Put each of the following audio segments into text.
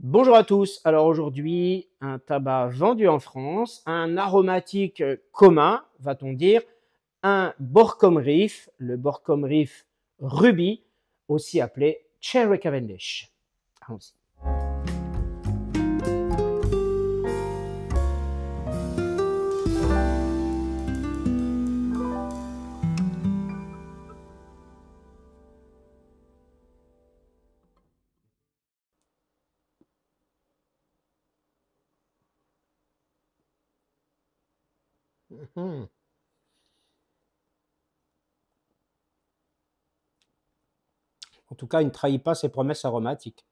Bonjour à tous. Alors aujourd'hui, un tabac vendu en France, un aromatique commun, va-t-on dire, un Borkum Reef, le Borkum Reef Ruby, aussi appelé Cherry Cavendish. Allons-y. Mmh. En tout cas, il ne trahit pas ses promesses aromatiques.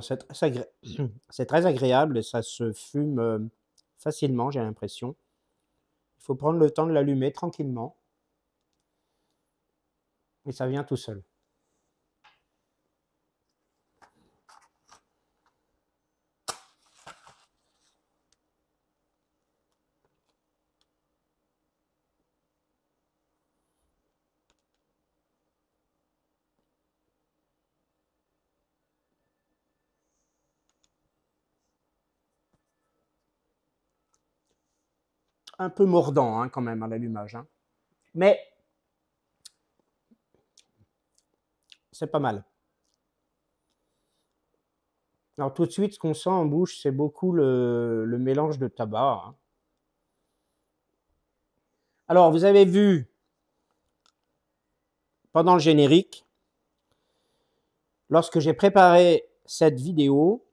C'est très agréable et ça se fume facilement, j'ai l'impression. Il faut prendre le temps de l'allumer tranquillement et ça vient tout seul. Un peu mordant hein, quand même à l'allumage, hein. Mais c'est pas mal. Alors tout de suite, ce qu'on sent en bouche, c'est beaucoup le mélange de tabac, hein. Alors, vous avez vu pendant le générique, lorsque j'ai préparé cette vidéo,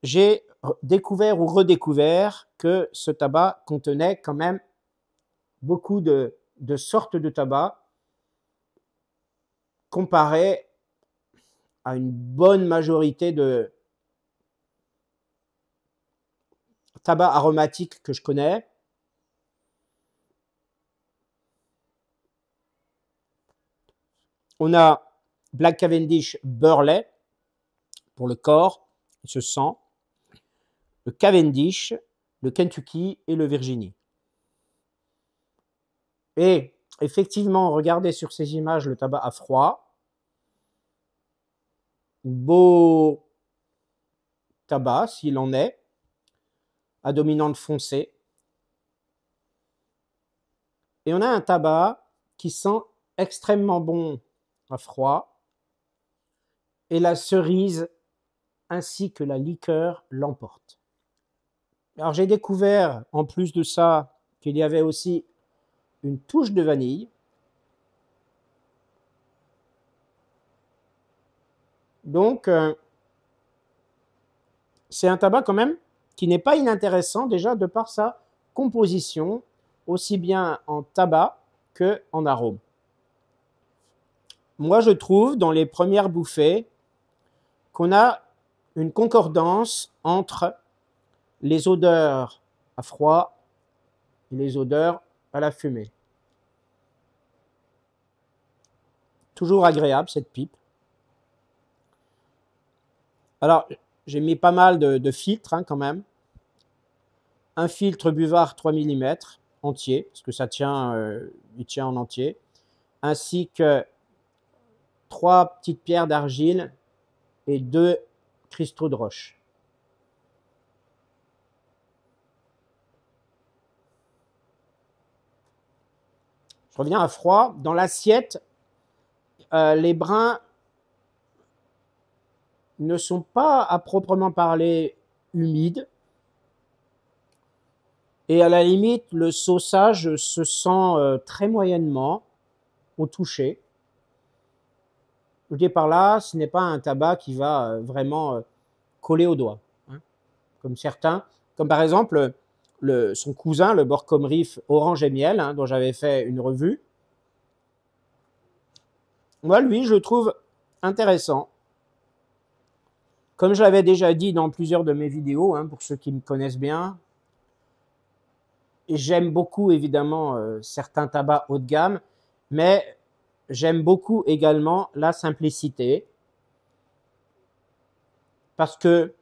j'ai découvert ou redécouvert que ce tabac contenait quand même beaucoup de sortes de tabac comparé à une bonne majorité de tabacs aromatiques que je connais. On a Black Cavendish Burley pour le corps, il se sent, le Cavendish, le Kentucky et le Virginie. Et effectivement, regardez sur ces images le tabac à froid. Beau tabac, s'il en est, à dominante foncée. Et on a un tabac qui sent extrêmement bon à froid. Et la cerise ainsi que la liqueur l'emportent. Alors j'ai découvert, en plus de ça, qu'il y avait aussi une touche de vanille. Donc, c'est un tabac quand même qui n'est pas inintéressant déjà de par sa composition, aussi bien en tabac qu'en arôme. Moi, je trouve dans les premières bouffées qu'on a une concordance entre les odeurs à froid et les odeurs à la fumée. Toujours agréable cette pipe. Alors, j'ai mis pas mal de filtres hein, quand même. Un filtre buvard 3 mm entier, parce que ça tient, il tient en entier, ainsi que 3 petites pierres d'argile et 2 cristaux de roche. Je reviens à froid. Dans l'assiette, les brins ne sont pas à proprement parler humides. Et à la limite, le sauçage se sent très moyennement au toucher. Je dis par là, ce n'est pas un tabac qui va vraiment coller au doigt, hein, comme certains, comme par exemple son cousin, le Borkum Reef Orange et Miel, hein, dont j'avais fait une revue. Moi, lui, je le trouve intéressant. Comme je l'avais déjà dit dans plusieurs de mes vidéos, hein, pour ceux qui me connaissent bien, j'aime beaucoup évidemment certains tabacs haut de gamme, mais j'aime beaucoup également la simplicité, parce que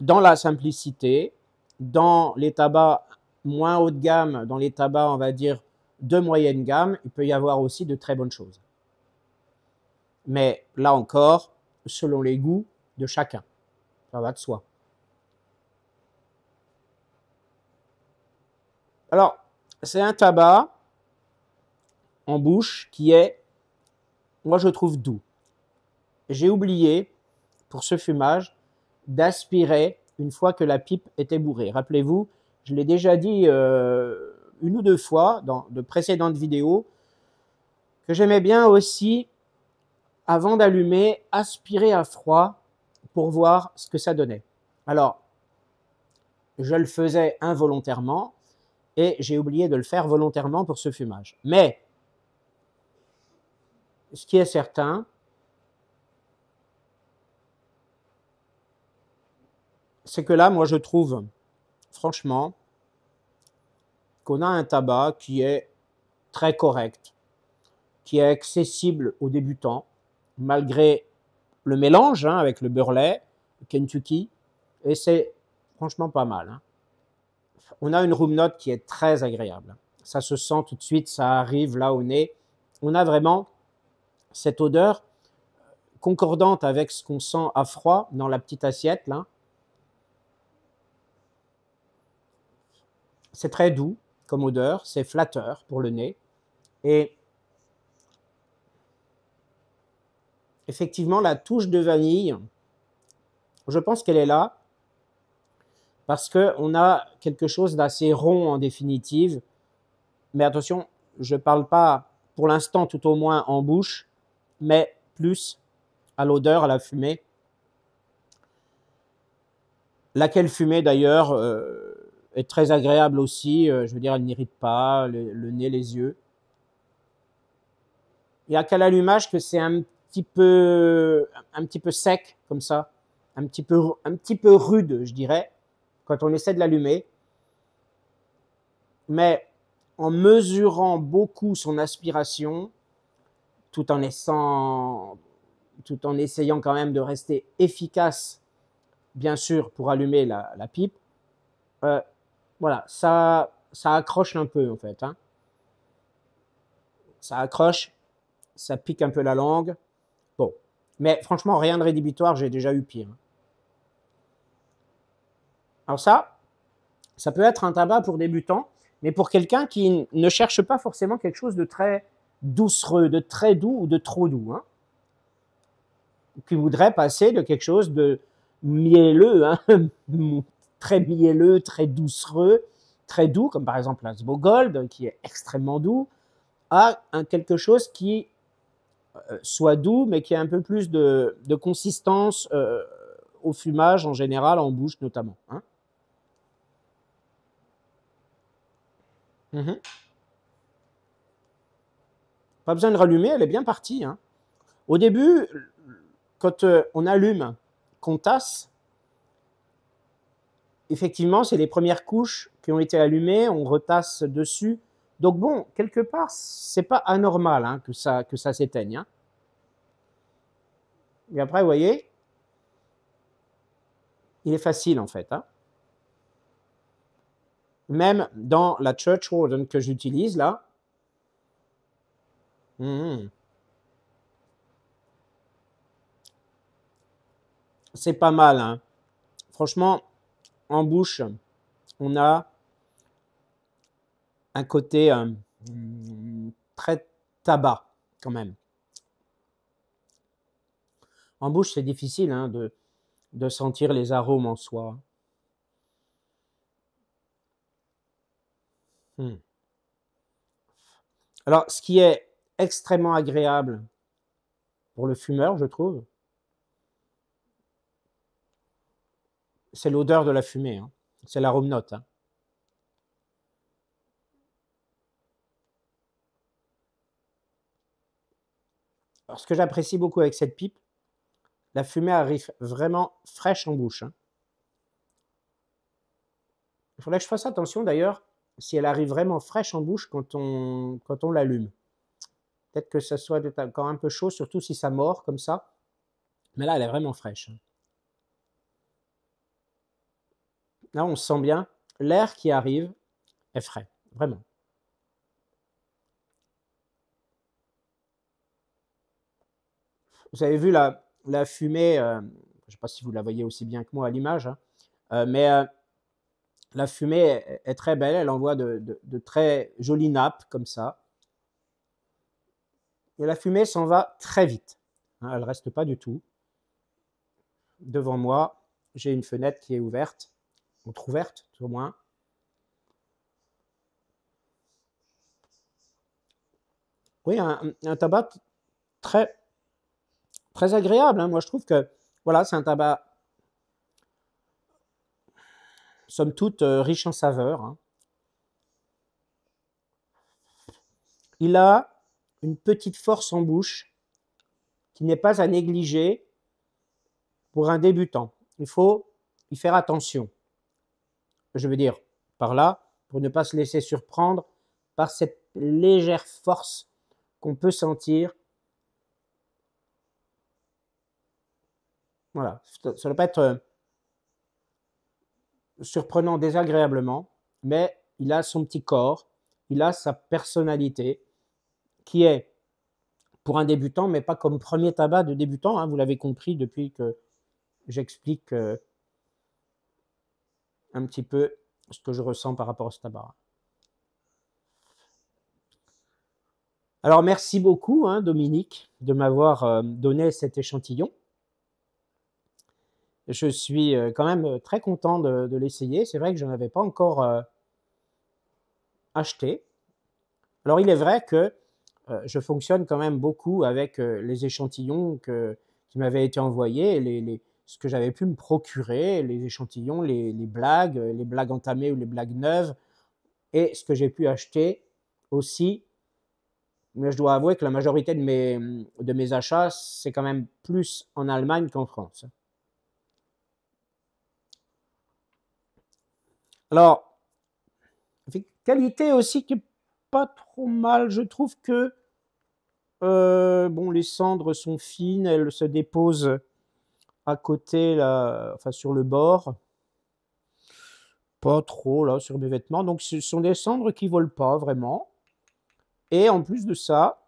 dans la simplicité, dans les tabacs moins haut de gamme, dans les tabacs, on va dire, de moyenne gamme, il peut y avoir aussi de très bonnes choses. Mais là encore, selon les goûts de chacun. Ça va de soi. Alors, c'est un tabac en bouche qui est, moi je trouve, doux. J'ai oublié, pour ce fumage, d'aspirer une fois que la pipe était bourrée. Rappelez-vous, je l'ai déjà dit une ou deux fois dans de précédentes vidéos, que j'aimais bien aussi, avant d'allumer, aspirer à froid pour voir ce que ça donnait. Alors, je le faisais involontairement et j'ai oublié de le faire volontairement pour ce fumage. Mais, ce qui est certain, c'est que là, moi, je trouve, franchement, qu'on a un tabac qui est très correct, qui est accessible aux débutants, malgré le mélange avec le beurre lait, le Kentucky, et c'est franchement pas mal. Hein. On a une room note qui est très agréable. Ça se sent tout de suite, ça arrive là au nez. On a vraiment cette odeur concordante avec ce qu'on sent à froid dans la petite assiette là. C'est très doux comme odeur, c'est flatteur pour le nez. Et effectivement, la touche de vanille, je pense qu'elle est là parce qu'on a quelque chose d'assez rond en définitive. Mais attention, je ne parle pas pour l'instant tout au moins en bouche, mais plus à l'odeur, à la fumée. Laquelle fumée d'ailleurs est très agréable aussi, je veux dire, elle n'irrite pas le nez, les yeux. Il n'y a qu'à l'allumage que c'est un petit peu sec comme ça, un petit peu rude, je dirais, quand on essaie de l'allumer. Mais en mesurant beaucoup son aspiration, tout en essayant quand même de rester efficace, bien sûr, pour allumer la pipe, voilà, ça accroche un peu en fait. Hein. Ça accroche, ça pique un peu la langue. Bon, mais franchement, rien de rédhibitoire, j'ai déjà eu pire. Alors ça peut être un tabac pour débutants, mais pour quelqu'un qui ne cherche pas forcément quelque chose de très doucereux, de très doux ou de trop doux. Hein. Qui voudrait passer de quelque chose de mielleux, hein, très mielleux, très doucereux, très doux, comme par exemple l'Asbo Gold, qui est extrêmement doux, à quelque chose qui soit doux, mais qui a un peu plus de consistance au fumage en général, en bouche notamment. Hein. Mm-hmm. Pas besoin de rallumer, elle est bien partie. Hein. Au début, quand on allume, qu'on tasse, effectivement, c'est les premières couches qui ont été allumées, on retasse dessus. Donc bon, quelque part, c'est pas anormal hein, que ça s'éteigne. Hein. Et après, vous voyez, il est facile en fait. Hein. Même dans la Church Warden que j'utilise là, c'est pas mal. Hein. Franchement, en bouche, on a un côté très tabac quand même. En bouche, c'est difficile hein, de sentir les arômes en soi. Alors, ce qui est extrêmement agréable pour le fumeur, je trouve, c'est l'odeur de la fumée. Hein. C'est l'arôme note. Hein. Alors, ce que j'apprécie beaucoup avec cette pipe, la fumée arrive vraiment fraîche en bouche. Hein. Il faudrait que je fasse attention d'ailleurs si elle arrive vraiment fraîche en bouche quand on l'allume. Peut-être que ça soit encore un peu chaud, surtout si ça mord comme ça. Mais là, elle est vraiment fraîche. Là, on sent bien l'air qui arrive est frais, vraiment. Vous avez vu la fumée, je ne sais pas si vous la voyez aussi bien que moi à l'image, hein, mais la fumée est très belle, elle envoie de très jolies nappes comme ça. Et la fumée s'en va très vite, hein, elle ne reste pas du tout. Devant moi, j'ai une fenêtre qui est ouverte, entrouverte au moins. Oui, un tabac très, très agréable, hein. Moi, je trouve que voilà, c'est un tabac, somme toute, riche en saveurs, hein. Il a une petite force en bouche qui n'est pas à négliger pour un débutant. Il faut y faire attention. Je veux dire par là, pour ne pas se laisser surprendre par cette légère force qu'on peut sentir. Voilà, ça ne doit pas être surprenant désagréablement, mais il a son petit corps, il a sa personnalité, qui est pour un débutant, mais pas comme premier tabac de débutant, hein, vous l'avez compris depuis que j'explique un petit peu ce que je ressens par rapport à ce tabac. Alors merci beaucoup, hein, Dominique, de m'avoir donné cet échantillon. Je suis quand même très content de l'essayer. C'est vrai que je n'en avais pas encore acheté. Alors il est vrai que je fonctionne quand même beaucoup avec les échantillons qui m'avaient été envoyés, ce que j'avais pu me procurer, les échantillons, les blagues entamées ou les blagues neuves, et ce que j'ai pu acheter aussi. Mais je dois avouer que la majorité de mes achats, c'est quand même plus en Allemagne qu'en France. Alors, qualité aussi qui est pas trop mal. Je trouve que bon, les cendres sont fines, elles se déposent à côté, là, enfin sur le bord. Pas trop là sur mes vêtements. Donc ce sont des cendres qui volent pas vraiment. Et en plus de ça,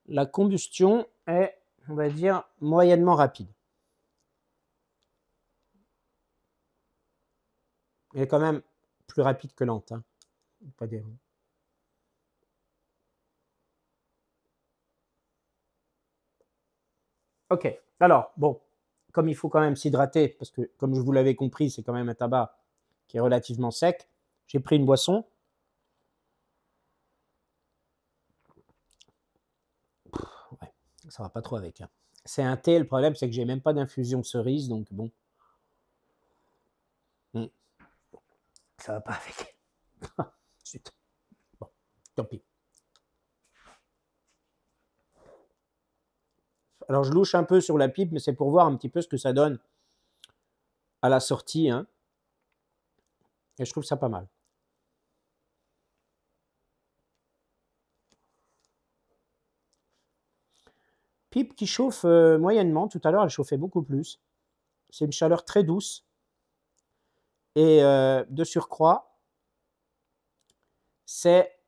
la combustion est, on va dire, moyennement rapide. Elle est quand même plus rapide que lente, hein. Pas dire. Ok, alors bon, comme il faut quand même s'hydrater, parce que comme je vous l'avais compris, c'est quand même un tabac qui est relativement sec, j'ai pris une boisson. Ouais, ça va pas trop avec, hein. C'est un thé, le problème c'est que j'ai même pas d'infusion cerise, donc bon. Ça va pas avec. Zut. Bon, tant pis. Alors je louche un peu sur la pipe, mais c'est pour voir un petit peu ce que ça donne à la sortie, hein. Et je trouve ça pas mal. Pipe qui chauffe moyennement. Tout à l'heure, elle chauffait beaucoup plus. C'est une chaleur très douce. Et de surcroît, c'est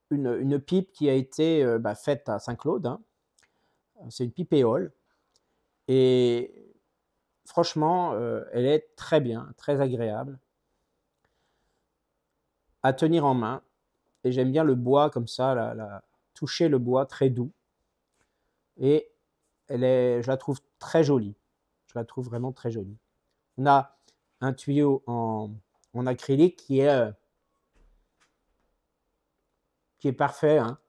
une pipe qui a été faite à Saint-Claude, hein. C'est une pipe éole. Et franchement, elle est très bien, très agréable à tenir en main. Et j'aime bien le bois comme ça, toucher le bois très doux. Et je la trouve très jolie. Je la trouve vraiment très jolie. On a un tuyau en acrylique qui est parfait, hein.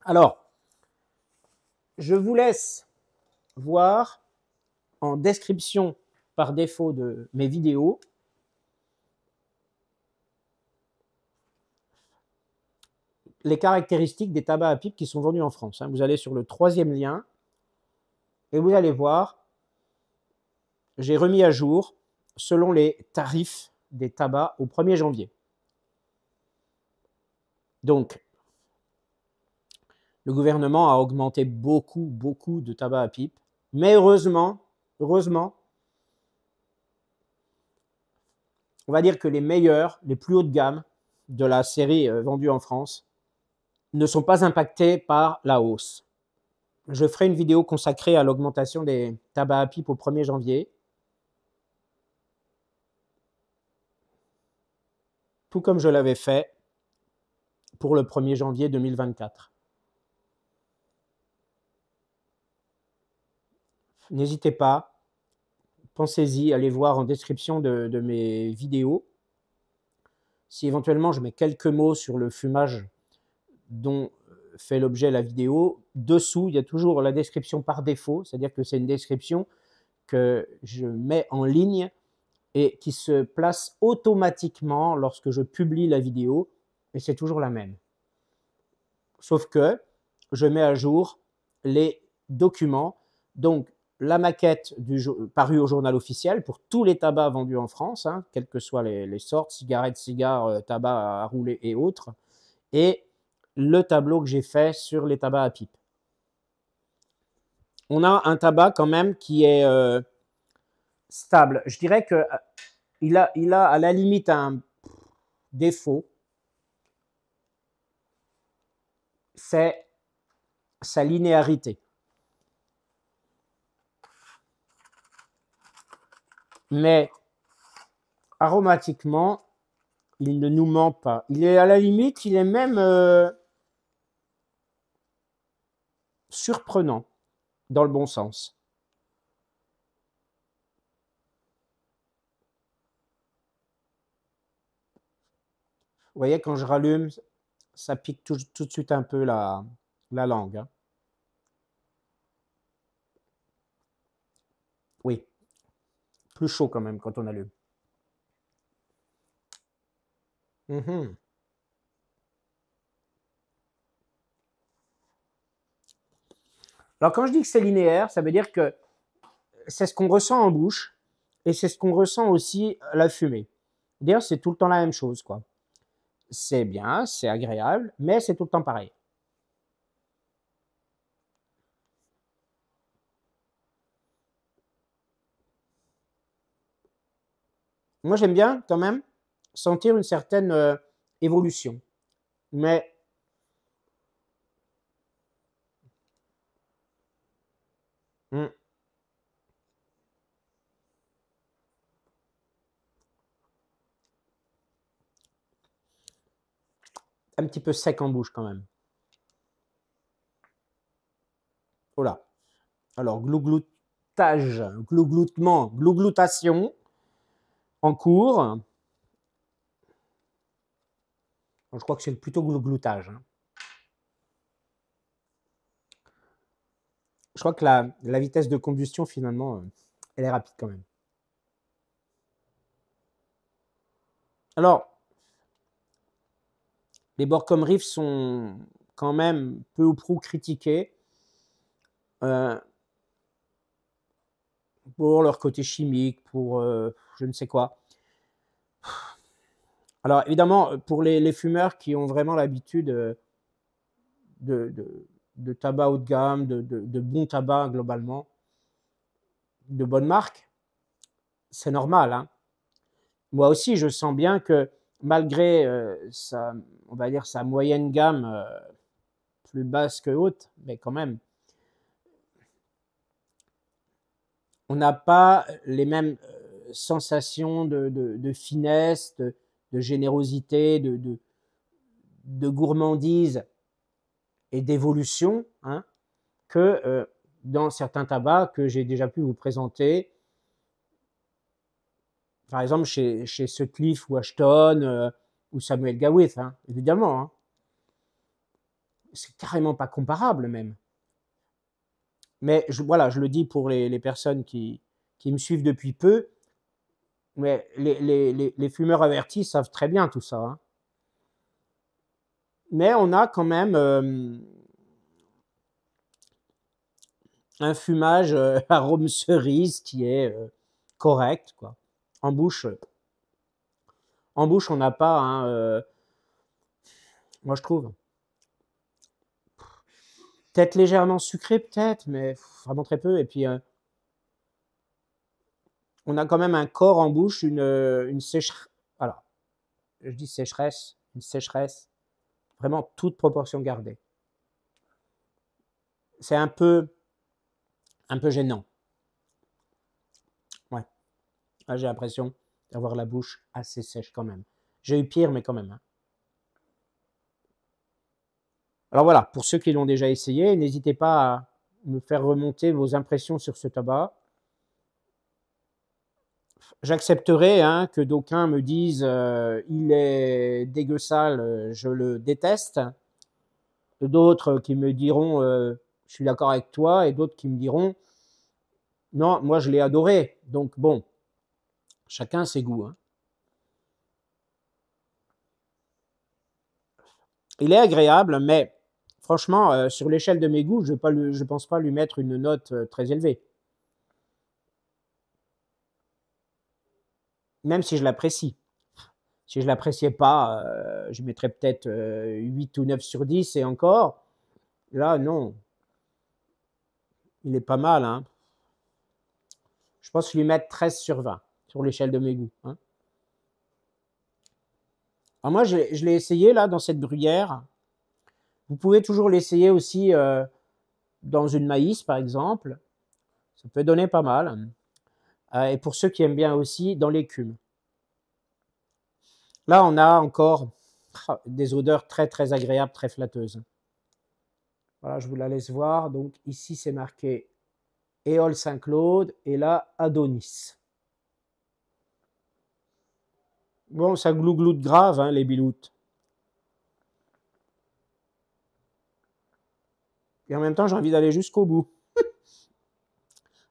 Alors, je vous laisse voir en description par défaut de mes vidéos les caractéristiques des tabacs à pipe qui sont vendus en France, hein. Vous allez sur le 3e lien et vous allez voir, j'ai remis à jour selon les tarifs des tabacs au 1er janvier. Donc, le gouvernement a augmenté beaucoup de tabac à pipe, mais heureusement, on va dire que les meilleurs, les plus haut de gamme, de la série vendue en France ne sont pas impactés par la hausse. Je ferai une vidéo consacrée à l'augmentation des tabacs à pipe au 1er janvier. Tout comme je l'avais fait pour le 1er janvier 2024. N'hésitez pas, pensez-y, allez voir en description de mes vidéos. Si éventuellement je mets quelques mots sur le fumage dont fait l'objet la vidéo, dessous, il y a toujours la description par défaut, c'est-à-dire que c'est une description que je mets en ligne et qui se place automatiquement lorsque je publie la vidéo, et c'est toujours la même. Sauf que je mets à jour les documents, donc la maquette parue au journal officiel pour tous les tabacs vendus en France, hein, quelles que soient les sortes, cigarettes, cigares, tabac à rouler et autres, et le tableau que j'ai fait sur les tabacs à pipe. On a un tabac quand même qui est stable. Je dirais qu'il a à la limite un défaut, c'est sa linéarité. Mais aromatiquement, il ne nous ment pas. Il est à la limite, il est même surprenant, dans le bon sens. Vous voyez, quand je rallume, ça pique tout de suite un peu la langue. Hein. Oui, plus chaud quand même quand on allume. Alors quand je dis que c'est linéaire, ça veut dire que c'est ce qu'on ressent en bouche et c'est ce qu'on ressent aussi à la fumée. D'ailleurs, c'est tout le temps la même chose, quoi. C'est bien, c'est agréable, mais c'est tout le temps pareil. Moi, j'aime bien quand même sentir une certaine évolution, mais un petit peu sec en bouche quand même. Voilà. Alors, glougloutage, glougloutement, glougloutation en cours. Je crois que c'est plutôt glougloutage. Hein. Je crois que la vitesse de combustion, finalement, elle est rapide quand même. Alors, les Borkum Reef sont quand même peu ou prou critiqués pour leur côté chimique, pour je ne sais quoi. Alors, évidemment, pour les fumeurs qui ont vraiment l'habitude de tabac haut de gamme, de bon tabac globalement, de bonne marque, c'est normal. Hein. Moi aussi, je sens bien que malgré on va dire sa moyenne gamme plus basse que haute, mais quand même, on n'a pas les mêmes sensations de finesse, de générosité, de gourmandise et d'évolution hein, que dans certains tabacs que j'ai déjà pu vous présenter. Par exemple, chez Sutcliffe ou Ashton ou Samuel Gawith, hein, évidemment. Hein. C'est carrément pas comparable même. Mais voilà, je le dis pour les personnes qui me suivent depuis peu, mais les fumeurs avertis savent très bien tout ça. Hein. Mais on a quand même un fumage arôme cerise qui est correct. Quoi. En bouche, on n'a pas, hein, moi je trouve, peut-être légèrement sucré, peut-être, mais vraiment très peu. Et puis, on a quand même un corps en bouche, une sécheresse. Voilà, je dis sécheresse, une sécheresse, vraiment toute proportion gardée. C'est un peu gênant. Ouais, là, j'ai l'impression d'avoir la bouche assez sèche quand même. J'ai eu pire, mais quand même. Hein. Alors voilà, pour ceux qui l'ont déjà essayé, n'hésitez pas à me faire remonter vos impressions sur ce tabac. J'accepterai hein, que d'aucuns me disent il est dégueu sale, je le déteste. D'autres qui me diront je suis d'accord avec toi, et d'autres qui me diront non, moi je l'ai adoré. Donc bon, chacun ses goûts. Hein. Il est agréable, mais franchement, sur l'échelle de mes goûts, je ne pense pas lui mettre une note très élevée. Même si je l'apprécie. Si je ne l'appréciais pas, je mettrais peut-être 8 ou 9 sur 10 et encore. Là, non. Il est pas mal. Hein. Je pense lui mettre 13 sur 20 sur l'échelle de mes goûts. Hein. Alors moi, je l'ai essayé là dans cette bruyère. Vous pouvez toujours l'essayer aussi dans une maïs, par exemple. Ça peut donner pas mal. Et pour ceux qui aiment bien aussi, dans l'écume. Là, on a encore des odeurs très, très agréables, très flatteuses. Voilà, je vous la laisse voir. Donc ici, c'est marqué Éole Saint-Claude et là, Adonis. Bon, ça glougloute grave, hein, les biloutes. Et en même temps, j'ai envie d'aller jusqu'au bout.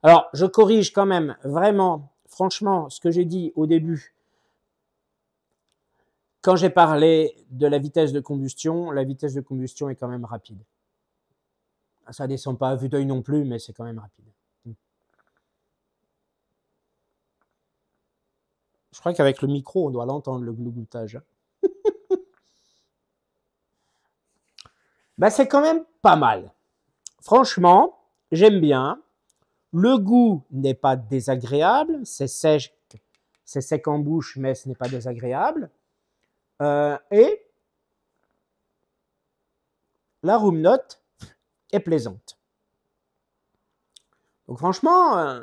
Alors, je corrige quand même, vraiment, franchement, ce que j'ai dit au début. Quand j'ai parlé de la vitesse de combustion est quand même rapide. Ça descend pas à vue d'œil non plus, mais c'est quand même rapide. Je crois qu'avec le micro, on doit l'entendre, le glougloutage. Ben, c'est quand même pas mal. Franchement, j'aime bien. Le goût n'est pas désagréable. C'est sec en bouche, mais ce n'est pas désagréable. Et la room note est plaisante. Donc franchement,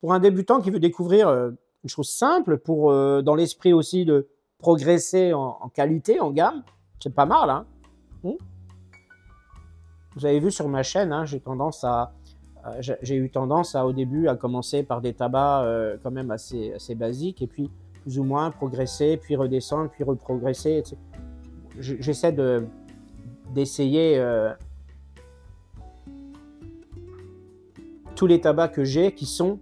pour un débutant qui veut découvrir une chose simple, pour dans l'esprit aussi de progresser en qualité, en gamme, c'est pas mal. Hein. Vous avez vu sur ma chaîne, hein, j'ai eu tendance au début à commencer par des tabacs quand même assez basiques, et puis plus ou moins progresser, puis redescendre, puis reprogresser. J'essaie d'essayer tous les tabacs que j'ai qui sont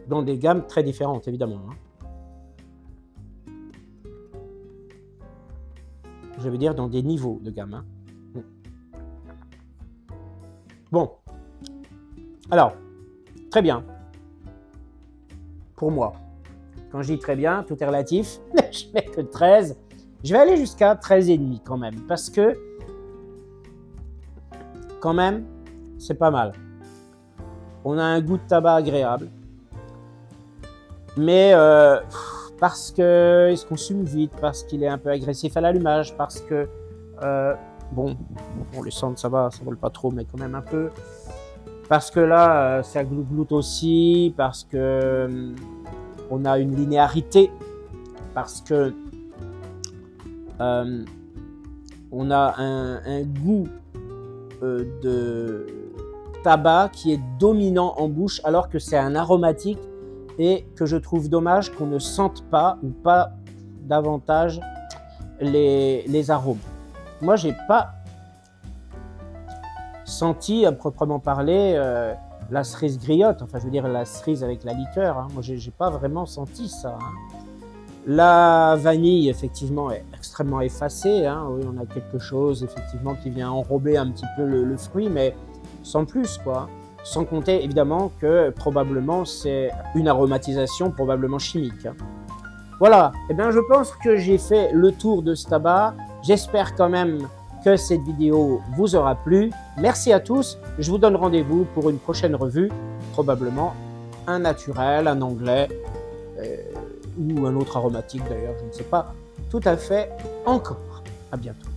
dans des gammes très différentes, évidemment. Hein. Je veux dire dans des niveaux de gamme. Hein. Bon. Alors, très bien. Pour moi. Quand je dis très bien, tout est relatif. Je mets que 13. Je vais aller jusqu'à 13,5 quand même. Parce que, quand même, c'est pas mal. On a un goût de tabac agréable. Mais parce qu'il se consume vite, parce qu'il est un peu agressif à l'allumage, parce que, bon, le centre ça va, ça vole pas trop, mais quand même un peu. Parce que là, ça glougloute aussi, parce que on a une linéarité, parce que on a un goût de tabac qui est dominant en bouche, alors que c'est un aromatique et que je trouve dommage qu'on ne sente pas ou pas davantage les arômes. Moi, j'ai pas senti à proprement parler la cerise griotte, enfin je veux dire la cerise avec la liqueur. Hein. Moi, j'ai pas vraiment senti ça. Hein. La vanille, effectivement, est extrêmement effacée. Hein. Oui, on a quelque chose, effectivement, qui vient enrober un petit peu le fruit, mais sans plus, quoi. Sans compter, évidemment, que probablement, c'est une aromatisation probablement chimique. Hein. Voilà. Eh bien, je pense que j'ai fait le tour de ce tabac. J'espère quand même que cette vidéo vous aura plu. Merci à tous. Je vous donne rendez-vous pour une prochaine revue. Probablement un naturel, un anglais. ou un autre aromatique d'ailleurs, je ne sais pas tout à fait encore. À bientôt.